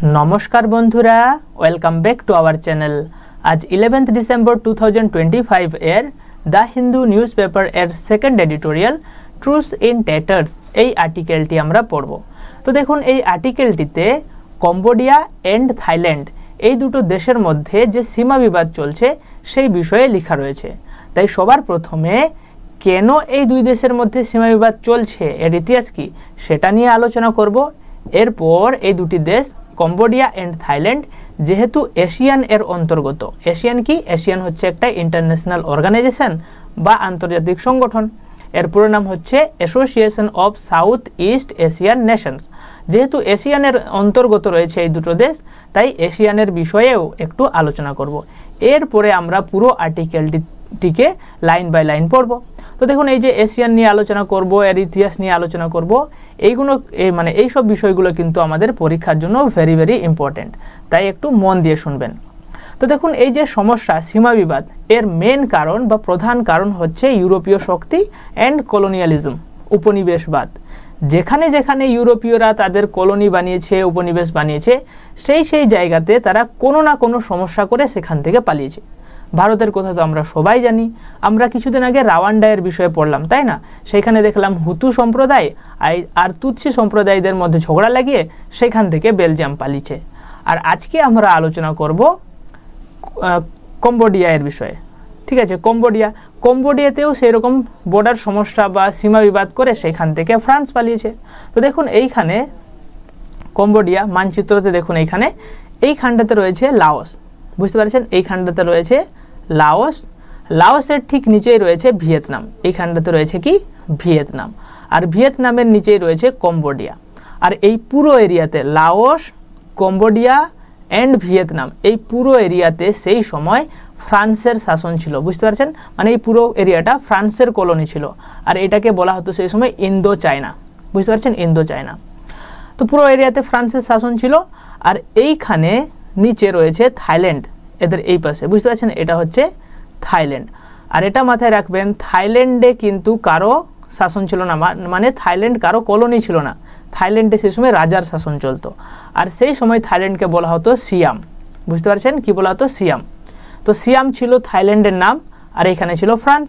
নমস্কার বন্ধুরা, welcome back to our channel. আজ 11 ডিসেম্বর 2025 এর দ্য হিন্দু নিউজ পেপার এর সেকেন্ড এডিটোরিয়াল ট্রুথস ইন ট্যাটার্স এই আর্টিকেলটি আমরা পড়ব। তো দেখুন, এই আর্টিকেলটিতে কম্বোডিয়া অ্যান্ড থাইল্যান্ড এই দুটো দেশের মধ্যে যে সীমা বিবাদ চলছে সেই বিষয়ে লেখা রয়েছে। তাই সবার প্রথমে কেন এই দুই দেশের মধ্যে সীমা বিবাদ চলছে, এর ইতিহাস কি, সেটা নিয়ে আলোচনা করব। এরপর এই দুটি দেশ কম্বোডিয়া অ্যান্ড থাইল্যান্ড যেহেতু এশিয়ান এর অন্তর্গত, এশিয়ান কি, এশিয়ান হচ্ছে একটা ইন্টারন্যাশনাল অর্গানাইজেশন বা আন্তর্জাতিক সংগঠন। এর পুরো নাম হচ্ছে association of south east Asian Nations. যেহেতু এশিয়ানের অন্তর্গত রয়েছে এই দুটো দেশ, তাই এশিয়ানের বিষয়েও একটু আলোচনা করব। এরপরে আমরা পুরো আর্টিকেলটিকে লাইন বাই লাইন পড়ব। তো দেখুন, এই যে এশিয়ান নিয়ে আলোচনা করব, এর ইতিহাস নিয়ে আলোচনা করব, এইগুলো এইসব বিষয়গুলো কিন্তু আমাদের পরীক্ষার জন্য ভেরি ভেরি ইম্পর্টেন্ট, তাই একটু মন দিয়ে শুনবেন। তো দেখুন, এই যে সমস্যা সীমা বিবাদ, এর মেন কারণ বা প্রধান কারণ হচ্ছে ইউরোপীয় শক্তি অ্যান্ড কলোনিয়ালিজম, উপনিবেশবাদ। যেখানে যেখানে ইউরোপীয়রা তাদের কলোনি বানিয়েছে, উপনিবেশ বানিয়েছে, সেই জায়গাতে তারা কোনো না কোনো সমস্যা করে সেখান থেকে পালিয়েছে। ভারতের কথা তো আমরা সবাই জানি। আমরা কিছুদিন আগে রাওয়ান্ডায়ের বিষয়ে পড়লাম, তাই না? সেখানে দেখলাম হুতু সম্প্রদায় আর তুৎসি সম্প্রদায়দের মধ্যে ঝগড়া লাগিয়ে সেখান থেকে বেলজিয়াম পালিয়েছে। আর আজকে আমরা আলোচনা করব কম্বোডিয়া এর বিষয়ে। ঠিক আছে, কম্বোডিয়াতেও সেরকম বর্ডার সমস্যা বা সীমা বিবাদ করে সেখান থেকে ফ্রান্স পালিয়েছে। তো দেখুন, এইখানে কম্বোডিয়া মানচিত্রতে দেখুন, এইখানটাতে রয়েছে লাওস, বুঝতে পারছেন? এইখানটাতে রয়েছে লাওস, লাওসের ঠিক নিচেই রয়েছে ভিয়েতনাম। এইখানটাতে রয়েছে কি, ভিয়েতনাম। আর ভিয়েতনামের নিচেই রয়েছে কম্বোডিয়া। আর এই পুরো এরিয়াতে লাওস, কম্বোডিয়া অ্যান্ড ভিয়েতনাম, এই পুরো এরিয়াতে সেই সময় ফ্রান্সের শাসন ছিল, বুঝতে পারছেন? মানে এই পুরো এরিয়াটা ফ্রান্সের কলোনি ছিল। আর এটাকে বলা হতো সেই সময় ইন্দো চায়না, বুঝতে পারছেন? Indo China. তো পুরো এরিয়াতে ফ্রান্সের শাসন ছিল। আর এইখানে নিচে রয়েছে থাইল্যান্ড, এদের এই পাশে, বুঝতে পারছেন? এটা হচ্ছে থাইল্যান্ড। আর এটা মাথায় রাখবেন, থাইল্যান্ডে কিন্তু কারো শাসন ছিল না, মানে থাইল্যান্ড কারো কলোনি ছিল না। থাইল্যান্ডে সেই সময় রাজার শাসন চলতো। আর সেই সময় থাইল্যান্ডকে বলা হতো সিয়াম, বুঝতে পারছেন? কি বলা হতো? সিয়াম। তো সিয়াম ছিল থাইল্যান্ডের নাম, আর এখানে ছিল ফ্রান্স।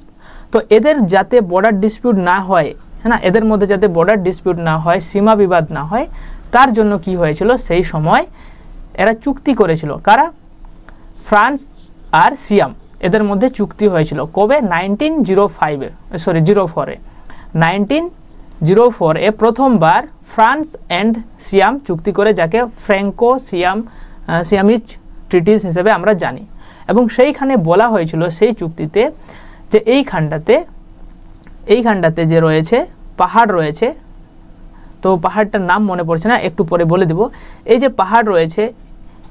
তো এদের যাতে বর্ডার ডিসপিউট না হয়, হ্যাঁ না, এদের মধ্যে যাতে বর্ডার ডিসপিউট না হয়, সীমা বিবাদ না হয়, তার জন্য কি হয়েছিল, সেই সময় এরা চুক্তি করেছিল। কারা? ফ্রান্স আর সিয়াম, এদের মধ্যে চুক্তি হয়েছিল। কবে? 1904-এ প্রথমবার ফ্রান্স অ্যান্ড সিয়াম চুক্তি করে, যাকে ফ্র্যাঙ্কো সিয়ামিজ ট্রিটিস হিসেবে আমরা জানি। এবং সেইখানে বলা হয়েছিল সেই চুক্তিতে যে এইখানটাতে যে রয়েছে পাহাড় রয়েছে, তো পাহাড়টার নাম মনে পড়ছে না, একটু পরে বলে দেব। এই যে পাহাড় রয়েছে,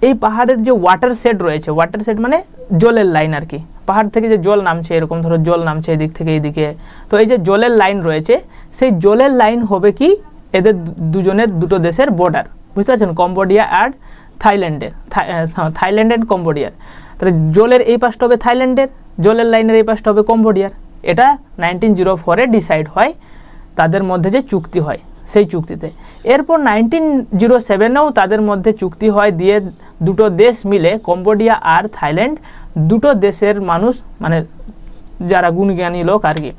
এই পাহাড়ের যে ওয়াটার শেড রয়েছে, ওয়াটার শেড মানে জলের লাইন আর কি, পাহাড় থেকে যে জল নামছে, এরকম ধরো জল নামছে এদিক থেকে এইদিকে, তো এই যে জলের লাইন রয়েছে, সেই জলের লাইন হবে কি, এদের দুটো দেশের বর্ডার, বুঝতে পারছেন? কম্বোডিয়া আর থাইল্যান্ডের, থাইল্যান্ড অ্যান্ড কম্বোডিয়ার। তাহলে জলের এই পাশটা হবে থাইল্যান্ডের, জলের লাইনের এই পাশটা হবে কম্বোডিয়ার। এটা 1904-এ ডিসাইড হয়, তাদের মধ্যে যে চুক্তি হয় সেই চুক্তিতে। এরপর 1907-এও তাদের মধ্যে চুক্তি হয়, দিয়ে দুটো দেশ মিলে, কম্বোডিয়া আর থাইল্যান্ড, দুটো দেশের মানুষ, মানে যারা গুণজ্ঞানী লোক আর কি,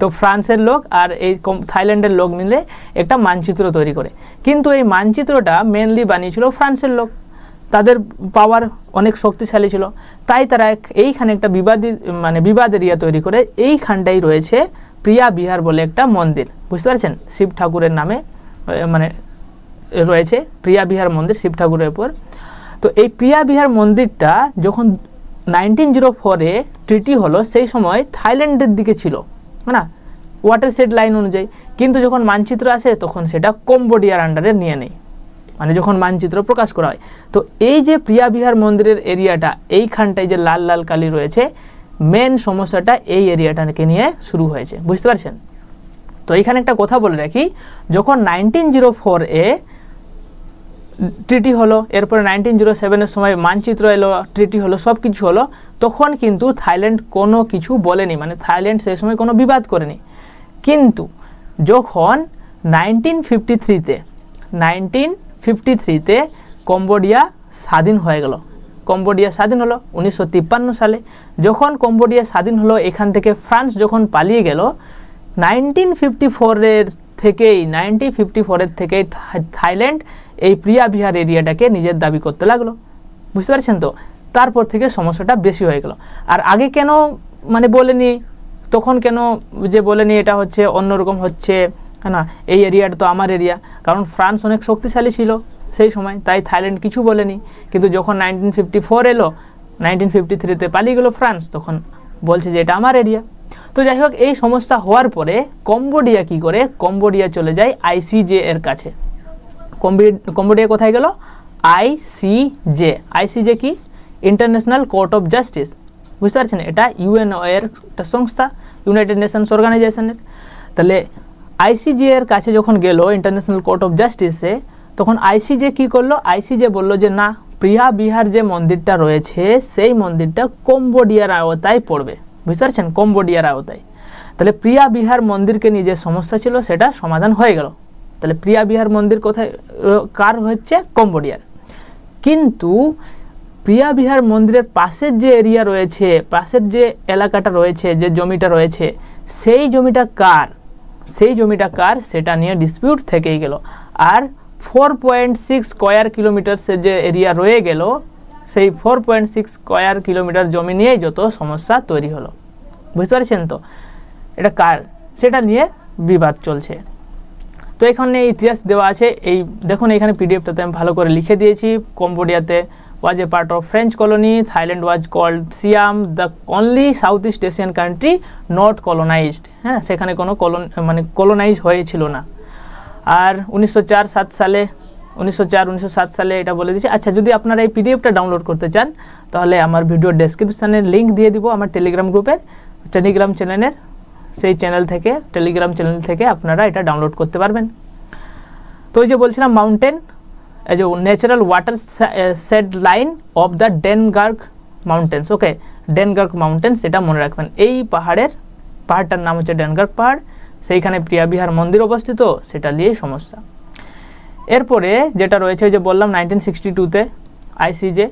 তো ফ্রান্সের লোক আর এই থাইল্যান্ডের লোক মিলে একটা মানচিত্র তৈরি করে। কিন্তু এই মানচিত্রটা মেনলি বানিয়েছিল ফ্রান্সের লোক, তাদের পাওয়ার অনেক শক্তিশালী ছিল। তাই তারা এইখানে একটা বিবাদ এরিয়া তৈরি করে। এইখানটাই রয়েছে প্রিয়া বিহার বলে একটা মন্দির, বুঝতে পারছেন? শিব ঠাকুরের নামে মানে রয়েছে প্রিয়া বিহার মন্দির, শিব ঠাকুরের উপর। তো এই প্রিয়া বিহার মন্দিরটা যখন 1904-এ ট্রিটি হলো, সেই সময় থাইল্যান্ডের দিকে ছিল না, ওয়াটার শেড লাইন অনুযায়ী। কিন্তু যখন মানচিত্র আসে তখন সেটা কম্বোডিয়ার আন্ডারে নিয়ে নেয়, মানে যখন মানচিত্র প্রকাশ করা হয়। তো এই যে প্রিয়া বিহার মন্দিরের এরিয়াটা, এইখানটায় যে লাল লাল কালি রয়েছে, মেন সমস্যাটা এই এরিয়াটাকে নিয়ে শুরু হয়েছে, বুঝতে পারছেন? তো এইখানে একটা কথা বলে রাখি, যখন 1904-এ ট্রিটি হলো, এরপরে 1907-এর সময় মানচিত্র এলো, ট্রিটি হলো, সব কিছু হলো, তখন কিন্তু থাইল্যান্ড কোনো কিছু বলেনি, মানে থাইল্যান্ড সেই সময় কোনো বিবাদ করেনি। কিন্তু যখন 1953-তে কম্বোডিয়া স্বাধীন হয়ে গেল। কম্বোডিয়া স্বাধীন হলো 1953 সালে। যখন কম্বোডিয়া স্বাধীন হলো, এখান থেকে ফ্রান্স যখন পালিয়ে গেল, 1954 থেকেই থাইল্যান্ড এই প্রিয়া বিহার এরিয়াটাকে নিজের দাবি করতে লাগলো। বুঝতে পারছেন তো? তারপর থেকে সমস্যাটা বেশি হয়ে গেল। আর আগে কেন মানে বলেনি, তখন কেন যে বলেনি এটা হচ্ছে অন্যরকম হচ্ছে, হ্যাঁ না, এই এরিয়াটা তো আমার এরিয়া, কারণ ফ্রান্স অনেক শক্তিশালী ছিল সেই সময়, তাই থাইল্যান্ড কিছু বলেনি। কিন্তু যখন 1954 এলো, 1953-তে পালিয়ে গেল ফ্রান্স, তখন বলছে যে এটা আমার এরিয়া। তো যাই হোক, এই সমস্যা হওয়ার পরে কম্বোডিয়া কি করে, কম্বোডিয়া চলে যায় আইসিজে এর কাছে। কম্বোডিয়া কোথায় গেল? আইসিজে। আইসিজে কি? International court of justice. বুঝতে পারছেন? এটা ইউএনও এর একটা সংস্থা, ইউনাইটেড নেশনস অর্গানাইজেশনের। তাহলে আইসিজে এর কাছে যখন গেল ইন্টারন্যাশনাল কোর্ট অফ জাস্টিসে, তখন আইসিজে কি করলো? আইসিজে বলল যে না, প্রিয়া বিহার যে মন্দিরটা রয়েছে সেই মন্দিরটা কম্বোডিয়ার আওতায় পড়বে। বুঝতে পারছেন? কম্বোডিয়ার আওতায়। তাহলে প্রিয়া বিহার মন্দিরকে নিয়ে যে সমস্যা ছিল সেটা সমাধান হয়ে গেল। তাহলে প্রিয়া বিহার মন্দির কোথায়, কার হচ্ছে? কম্বোডিয়ার। কিন্তু প্রিয়া বিহার মন্দিরের পাশের যে এরিয়া রয়েছে, পাশের যে এলাকাটা রয়েছে, যে জমিটা রয়েছে, সেই জমিটা কার, সেই জমিটা কার সেটা নিয়ে ডিসপিউট থেকেই গেল। আর 4.6 স্কোয়ার কিলোমিটার যে এরিয়া রয়ে গেল, সেই 4.6 স্কোয়ার কিলোমিটার জমি নিয়েই যত সমস্যা তৈরি হলো। বুঝতে পারছেন তো? এটা কার, সেটা নিয়ে বিবাদ চলছে। তো এখানে ইতিহাস দেওয়া আছে, এই দেখুন এখানে পিডিএফটাতে আমি ভালো করে লিখে দিয়েছি। কম্বোডিয়াতে was a part of French colony. Thailand was called Siam, the only Southeast Asian country not colonized. হ্যাঁ, সেখানে কোনো কলোনাইজ হয়েছিল না। আর 1904-07 সালে এটা বলে দিয়েছে। আচ্ছা, যদি আপনারা এই পিডিএফটা ডাউনলোড করতে চান, তাহলে আমার ভিডিও ডেসক্রিপশানে লিঙ্ক দিয়ে দিব আমার টেলিগ্রাম গ্রুপের, টেলিগ্রাম চ্যানেলের, সেই চ্যানেল থেকে, টেলিগ্রাম চ্যানেল থেকে আপনারা এটা ডাউনলোড করতে পারবেন। তো ওই যে বলছিলাম mountain, as a natural water shed line of the Dengarg Mountains. Okay, Dengarg mountains, এটা মনে রাখবেন। এই পাহাড়টার নাম হচ্ছে ডেনগার্গ পাহাড়, সেইখানে প্রিয়া বিহার মন্দির অবস্থিত, সেটা নিয়েই সমস্যা। এরপরে যেটা রয়েছে, যে বললাম 1962-তে আইসিজে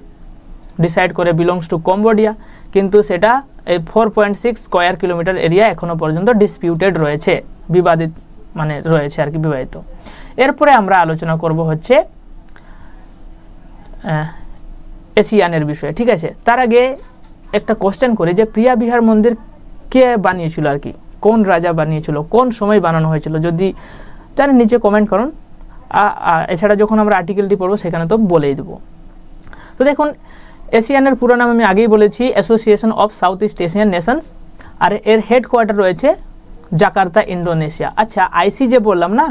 ডিসাইড করে বিলংস টু কম্বোডিয়া, কিন্তু সেটা এই 4.6 স্কোয়ার কিলোমিটার এরিয়া এখনও পর্যন্ত ডিসপিউটেড রয়েছে, বিবাদিত রয়েছে আর কি, বিবাদিত। এরপরে আমরা আলোচনা করব হচ্ছে এশিয়ানের বিষয়ে। ঠিক আছে, তার আগে একটা কোশ্চেন করে, যে প্রিয়া বিহার মন্দির কে বানিয়েছিল আর কি, কোন রাজা বানিয়েছিল, কোন সময় বানানো হয়েছিল, যদি জানেন নিচে কমেন্ট করুন। এছাড়া যখন আমরা আর্টিকেলটি পড়বো সেখানে তো বলেই দেবো। তো দেখুন, এশিয়ানের পুরো নাম আমি আগেই বলেছি, association of south east Asian nations, আর এর হেডকোয়ার্টার রয়েছে জাকার্তা, ইন্দোনেশিয়া। আচ্ছা, আইসিজে বললাম না,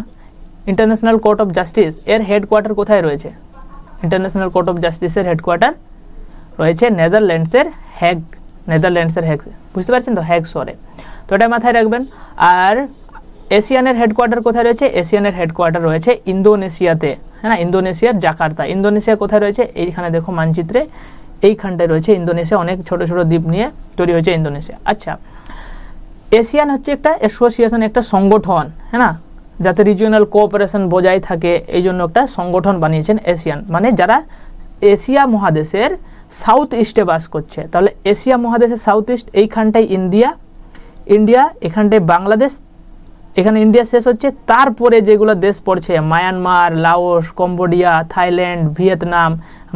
ইন্টারন্যাশনাল কোর্ট অফ জাস্টিস, এর হেডকোয়ার্টার কোথায় রয়েছে? ইন্টারন্যাশনাল কোর্ট অফ জাস্টিসের হেডকোয়ার্টার রয়েছে নেদারল্যান্ডসের হ্যাগ, বুঝতে পারছেন তো? হ্যাগ শহরে। তো এটা মাথায় রাখবেন। আর এশিয়ানের হেডকোয়ার্টার কোথায় রয়েছে? এশিয়ানের হেডকোয়ার্টার রয়েছে ইন্দোনেশিয়াতে, হ্যাঁ, ইন্দোনেশিয়ার জাকার্তা। ইন্দোনেশিয়া কোথায় রয়েছে? এইখানে দেখো মানচিত্রে, এইখানটায় রয়েছে ইন্দোনেশিয়া, অনেক ছোট ছোট দ্বীপ নিয়ে তৈরি হয়েছে ইন্দোনেশিয়া। আচ্ছা, এশিয়ান হচ্ছে একটা অ্যাসোসিয়েশন, একটা সংগঠন, হ্যাঁ না, যাতে রিজিওনাল কোঅপারেশন বজায় থাকে, এই জন্য একটা সংগঠন বানিয়েছেন এশিয়ান, মানে যারা এশিয়া মহাদেশের সাউথ ইস্টে বাস করছে। তাহলে এশিয়া মহাদেশের সাউথ ইস্ট, এইখানটায় ইন্ডিয়া, এখানটায় বাংলাদেশ, এখানে ইন্ডিয়া শেষ হচ্ছে, তারপরে যেগুলো দেশ পড়ছে Myanmar, Laos, Cambodia, Thailand, Vietnam,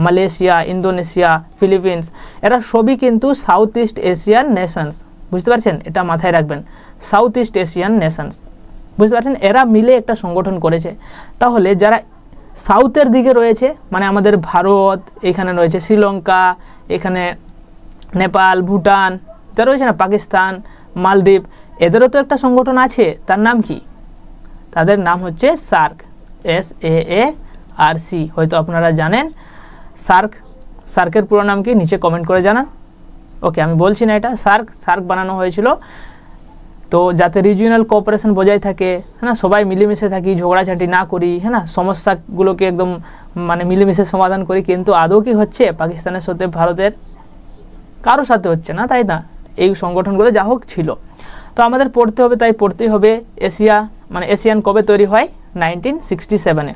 Malaysia, Indonesia, Philippines, এরা সবই কিন্তু সাউথ ইস্ট এশিয়ান নেশনস। বুঝতে পারছেন? এটা মাথায় রাখবেন, সাউথ ইস্ট এশিয়ান নেশনস। বুঝতে পারছেন? এরা মিলে একটা সংগঠন করেছে। তাহলে যারা সাউথের দিকে রয়েছে, মানে আমাদের ভারত, এখানে রয়েছে শ্রীলঙ্কা, এখানে নেপাল, ভুটান, যা রয়েছে না, পাকিস্তান, মালদ্বীপ, এদেরও তো একটা সংগঠন আছে, তার নাম কি? তাদের নাম হচ্ছে সার্ক, SAARC। হয়তো আপনারা জানেন সার্কের পুরো নাম কি, নিচে কমেন্ট করে জানান। ওকে, আমি বলছি না, এটা সার্ক বানানো হয়েছিল তো যাতে রিজিওনাল কোঅপারেশন বজায় থাকে, হ্যাঁ, সবাই মিলেমিশে থাকি, ঝগড়াঝাটি না করি, হ্যাঁ না, সমস্যাগুলোকে একদম মিলেমিশে সমাধান করি। কিন্তু আদৌ কি হচ্ছে? পাকিস্তানের সাথে ভারতের কারোর সাথে হচ্ছে না, তাই না? এই সংগঠনগুলো যা হোক ছিল। তো আমাদের পড়তে হবে, তাই পড়তেই হবে। এশিয়ান কবে তৈরি হয়? 1967-এ,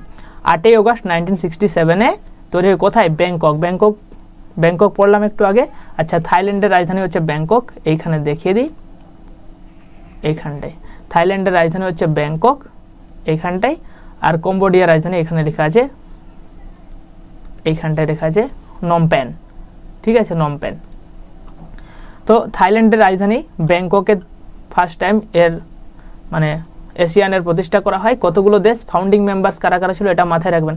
8ই অগস্ট 1967-এ তৈরি হয় কোথায়? ব্যাংকক। ব্যাংকক পড়লাম একটু আগে। আচ্ছা, থাইল্যান্ডের রাজধানী হচ্ছে ব্যাংকক, এইখানে দেখিয়ে দিই, এইখানটায় থাইল্যান্ডের রাজধানী হচ্ছে ব্যাংকক, এইখানটায়। আর কম্বোডিয়ার রাজধানী এখানে লেখা আছে, এইখানটায় লেখা আছে নমপেন, ঠিক আছে, নমপেন। তো থাইল্যান্ডের রাজধানী ব্যাংককে ফার্স্ট টাইম এর মানে এশিয়ানের প্রতিষ্ঠা করা হয়। কতগুলো দেশ, ফাউন্ডিং মেম্বার্স কারা কারা ছিল এটা মাথায় রাখবেন।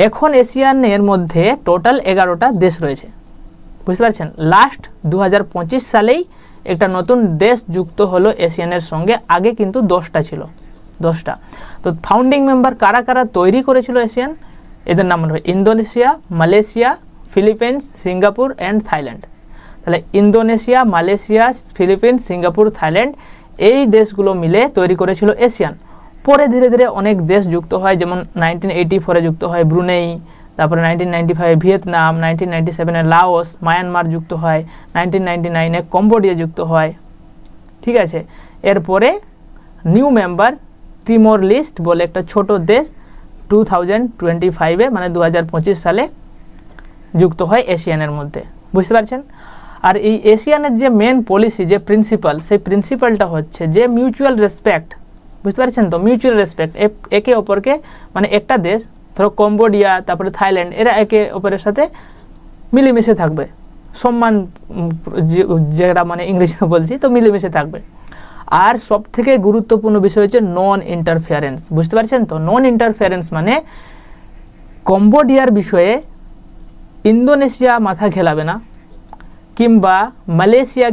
এখন এশিয়ানের মধ্যে টোটাল 11টা দেশ রয়েছে, বুঝতে পারছেন। লাস্ট 2025 সালেই একটা নতুন দেশ যুক্ত হলো এশিয়ানের সঙ্গে, আগে কিন্তু 10টা ছিল, 10টা। তো ফাউন্ডিং মেম্বার কারা কারা তৈরি করেছিল এশিয়ান, এদের নাম হবে Indonesia, Malaysia, Philippines, Singapore and Thailand. তাহলে Indonesia, Malaysia, Philippines, Singapore, Thailand এই দেশগুলো মিলে তৈরি করেছিল এশিয়ান। পরে ধীরে ধীরে অনেক দেশ যুক্ত হয়, যেমন 1984-এ যুক্ত হয় ব্রুনেই, তারপরে 1995-এ ভিয়েতনাম, 1997-এ লাওস, মায়ানমার যুক্ত হয়, 1999-এ কম্বোডিয়া যুক্ত হয়, ঠিক আছে। এরপরে নিউ মেম্বার তিমোর লিস্ট বলে একটা ছোট দেশ 2025-এ মানে 2025 সালে যুক্ত হয় এশিয়ানের মধ্যে, বুঝতে পারছেন। আর এই এশিয়ানের যে মেন পলিসি, যে প্রিন্সিপাল, সেই প্রিন্সিপালটা হচ্ছে যে মিউচুয়াল রেসপেক্ট, বুঝতে পারছেন তো। মিউচুয়াল রেসপেক্ট, একে অপরকে মানে একটা দেশ ধরো কম্বোডিয়া, তারপরে থাইল্যান্ড, এরা একে অপরের সাথে মিলেমিশে থাকবে, সম্মান যেটা মানে ইংরেজিতে বলছি, তো মিলেমিশে থাকবে। আর সব থেকে গুরুত্বপূর্ণ বিষয় হচ্ছে নন ইন্টারফিয়ারেন্স, বুঝতে পারছেন তো। নন ইন্টারফিয়ারেন্স মানে কম্বোডিয়ার বিষয়ে ইন্দোনেশিয়া মাথা খেলাবে না, কিংবা মালয়েশিয়া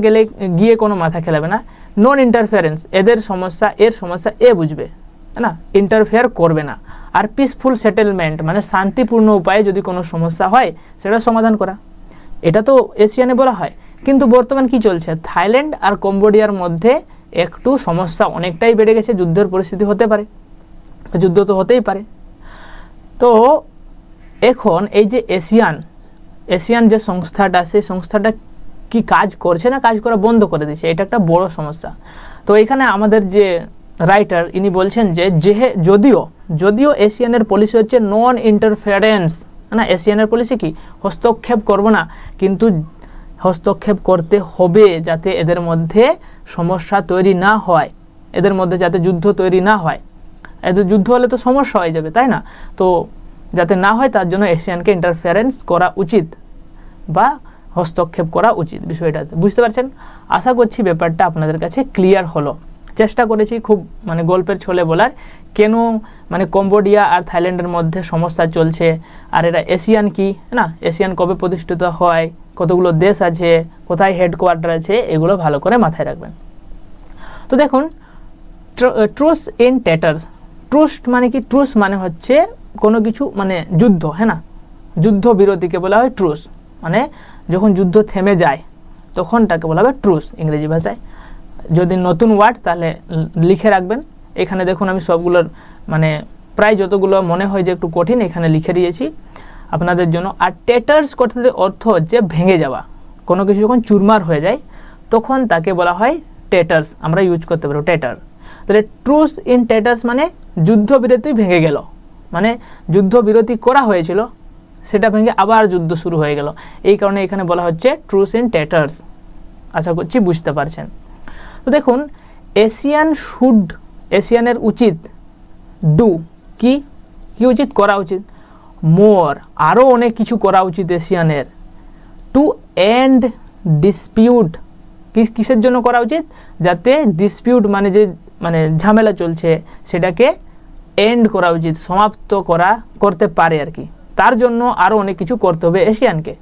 গিয়ে কোনো মাথা খেলাবে না। নন ইন্টারফিয়ারেন্স, এদের সমস্যা এর সমস্যা এ বুঝবে, না, ইন্টারফেয়ার করবে না। আর পিসফুল সেটেলমেন্ট মানে শান্তিপূর্ণ উপায়ে যদি কোনো সমস্যা হয় সেটা সমাধান করা, এটা তো এশিয়ানে বলা হয়। কিন্তু বর্তমান কি চলছে, থাইল্যান্ড আর কম্বোডিয়ার মধ্যে একটু সমস্যা অনেকটাই বেড়ে গেছে, যুদ্ধের পরিস্থিতি হতে পারে, যুদ্ধ তো হতেই পারে। তো এখন এই যে এশিয়ান যে সংস্থাটা, সেই সংস্থাটা কি কাজ করছে না কাজ করা বন্ধ করে দিচ্ছে, এটা একটা বড় সমস্যা। তো এখানে আমাদের যে রাইটার ইনি বলছেন যে যদিও এশিয়ানের পলিসি হচ্ছে নন ইন্টারফেয়ারেন্স, না, এশিয়ানের পলিসি কি হস্তক্ষেপ করব না, কিন্তু হস্তক্ষেপ করতে হবে যাতে এদের মধ্যে সমস্যা তৈরি না হয়, এদের মধ্যে যাতে যুদ্ধ তৈরি না হয়। এদের যুদ্ধ হলে তো সমস্যা হয়ে যাবে, তাই না? তো যাতে না হয় তার জন্য এশিয়ানকে ইন্টারফেয়ারেন্স করা উচিত বা হস্তক্ষেপ করা উচিত, বিষয়টাতে বুঝতে পারছেন। আশা করছি ব্যাপারটা আপনাদের কাছে ক্লিয়ার হলো। চেষ্টা করেছি খুব মানে গল্পের ছলে বলার, কেন মানে কম্বোডিয়া আর থাইল্যান্ডের মধ্যে সমস্যা চলছে, আর এরা এশিয়ান কি, না, এশিয়ান কবে প্রতিষ্ঠিত হয়, কতগুলো দেশ আছে, কোথায় হেডকোয়ার্টার আছে, এগুলো ভালো করে মাথায় রাখবেন। তো দেখুন, ট্রুস ইন ট্যাটার্স। ট্রুস মানে কি? ট্রুস মানে হচ্ছে কোনো কিছু মানে যুদ্ধ, হ্যাঁ না, যুদ্ধ বিরতিকে বলা হয় ট্রুস। মানে যখন যুদ্ধ থেমে যায় তখন তাকে বলা হবে ট্রুস ইংরেজি ভাষায়। যদি নতুন ওয়ার্ড তাহলে লিখে রাখবেন। এখানে দেখুন আমি সবগুলোর মানে প্রায় যতগুলো মনে হয় যে একটু কঠিন এখানে লিখে দিয়েছি আপনাদের জন্য। আর ট্যাটার্স কথাটির অর্থ হচ্ছে ভেঙে যাওয়া, কোনো কিছু যখন চুরমার হয়ে যায় তখন তাকে বলা হয় ট্যাটার্স, আমরা ইউজ করতে পারবো ট্যাটার। তাহলে ট্রুস ইন ট্যাটার্স মানে যুদ্ধবিরতি ভেঙে গেল, মানে যুদ্ধবিরতি করা হয়েছিল সেটা ভেঙে আবার যুদ্ধ শুরু হয়ে গেল, এই কারণে এখানে বলা হচ্ছে ট্রুস ইন ট্যাটার্স। আশা করছি বুঝতে পারছেন। তো দেখুন, এশিয়ানের উচিত কি উচিত করা উচিত, মোর আরও অনেক কিছু করা উচিত এশিয়ানের, টু এন্ড ডিসপিউট। কিসের জন্য করা উচিত? যাতে ডিসপিউট মানে যে মানে ঝামেলা চলছে সেটাকে এন্ড করা উচিত, সমাপ্ত করতে পারে আর কি। তার জন্য আরও অনেক কিছু করতে হবে এশিয়ানকে।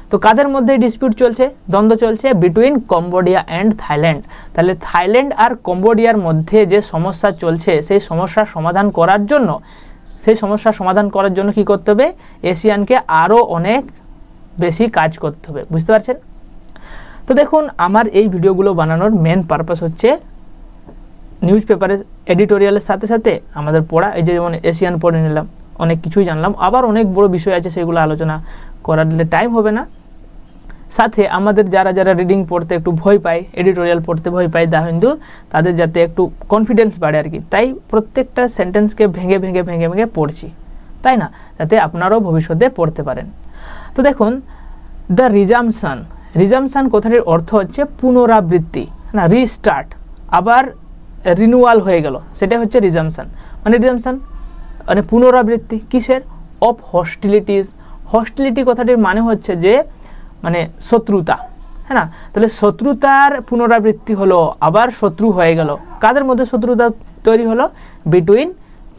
তো কাদের মধ্যে ডিসপিউট চলছে, দ্বন্দ্ব চলছে? Between Cambodia and Thailand. তাহলে থাইল্যান্ড আর কম্বোডিয়ার মধ্যে যে সমস্যা চলছে সেই সমস্যার সমাধান করার জন্য কি করতে হবে? এশিয়ানকে আরও অনেক বেশি কাজ করতে হবে, বুঝতে পারছেন? তো দেখুন, আমার এই ভিডিওগুলো বানানোর মেন পারপাস হচ্ছে নিউজ পেপারের এডিটোরিয়ালের সাথে সাথে আমাদের পড়া, এই যে যেমন এশিয়ান পড়ে নিলাম, অনেক কিছুই জানলাম, আবার অনেক বড় বিষয় আছে সেগুলো আলোচনা করার দিলে টাইম হবে না। সাথে আমাদের যারা রিডিং পড়তে একটু ভয় পায়, এডিটোরিয়াল পড়তে ভয় পায় দা হিন্দু, তাদের যাতে একটু কনফিডেন্স বাড়ে আর কি, তাই প্রত্যেকটা সেন্টেন্সকে ভেঙে পড়ছি, তাই না, যাতে আপনারাও ভবিষ্যতে পড়তে পারেন। তো দেখুন দ্য রিজামশন কথাটির অর্থ হচ্ছে পুনরাবৃত্তি, না রিস্টার্ট, আবার রিনিউয়াল হয়ে গেল, সেটা হচ্ছে রিজামশন। মানে পুনরাবৃত্তি কিসের? অফ হস্টিলিটি কথাটির মানে হচ্ছে যে মানে শত্রুতা, হ্যাঁ না। তাহলে শত্রুতার পুনরাবৃত্তি হলো, আবার শত্রু হয়ে গেল। কাদের মধ্যে শত্রুতা তৈরি হলো? Between